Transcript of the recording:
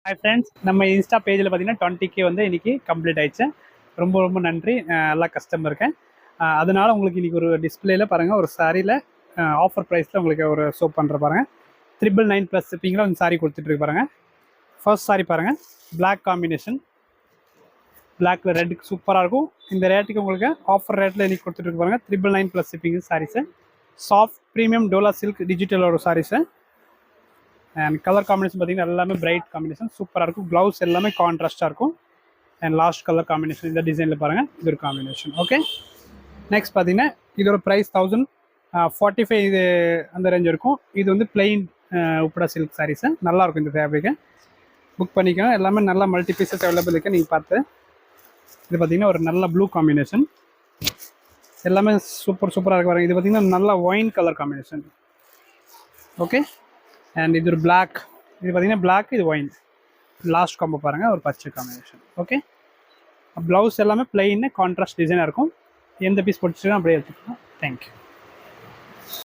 Hi friends, நம்ம Insta பேஜில் பார்த்தீங்கன்னா 20K வந்து இன்றைக்கி கம்ப்ளீட் ஆயிடுச்சு. ரொம்ப ரொம்ப நன்றி. நல்லா கஸ்டமருக்கு. அதனால் உங்களுக்கு இன்றைக்கி ஒரு டிஸ்பிளேயில் பாருங்கள், ஒரு சாரியில் ஆஃபர் ப்ரைஸில் உங்களுக்கு ஒரு ஷோ பண்ணுற பாருங்கள். 999 ப்ளஸ் ஷிப்பிங்கில் வந்து சாரி கொடுத்துட்ருக்கு பாருங்கள். ஃபர்ஸ்ட் சாரி பாருங்கள், பிளாக் காம்பினேஷன், பிளாக்ல ரெட்டுக்கு சூப்பராக இருக்கும். இந்த ரேட்டுக்கு உங்களுக்கு ஆஃபர் ரேட்டில் இன்றைக்கி கொடுத்துட்ருக்கு பாருங்கள். 999 plus shipping saris. Soft premium dola silk டிஜிட்டலோட சாரீஸு. அண்ட் கலர் காம்பினேஷன் பார்த்தீங்கன்னா எல்லாமே பிரைட் காம்பினேஷன் சூப்பராக இருக்கும். ப்ளவுஸ் எல்லாமே கான்ட்ராஸ்ட்டாக இருக்கும். அண்ட் லாஸ்ட் கலர் காம்பினேஷன் இந்த டிசைனில் பாருங்கள், இது ஒரு காம்பினேஷன். ஓகே, நெக்ஸ்ட் பார்த்தீங்கன்னா இதோட ப்ரைஸ் 1045 இது அந்த ரேஞ்ச் இருக்கும். இது வந்து பிளெயின் உப்படா சில்க் சாரீஸு. நல்லாயிருக்கும் இந்த ஃபேப்ரிக்கு. புக் பண்ணிக்கோங்க. எல்லாமே நல்ல மல்டி பீசஸ் அவைலபிள் இருக்குது. நீங்கள் பார்த்து இது பார்த்தீங்கன்னா ஒரு நல்ல ப்ளூ காம்பினேஷன். எல்லாமே சூப்பராக இருக்கு பாருங்கள். இது பார்த்தீங்கன்னா நல்ல wine colour combination. Okay, and இது ஒரு பிளாக். இது பார்த்தீங்கன்னா பிளாக், இது ஒயின். லாஸ்ட் காம்போ பாருங்கள், ஒரு பச்சை காம்பினேஷன். ஓகே, ப்ளவுஸ் எல்லாமே பிளெயின் கான்ட்ராஸ்ட் டிசைனாக இருக்கும். எந்த பீஸ் போட்டுச்சுன்னா அப்படியே எடுத்துக்கலாம். தேங்க்யூ.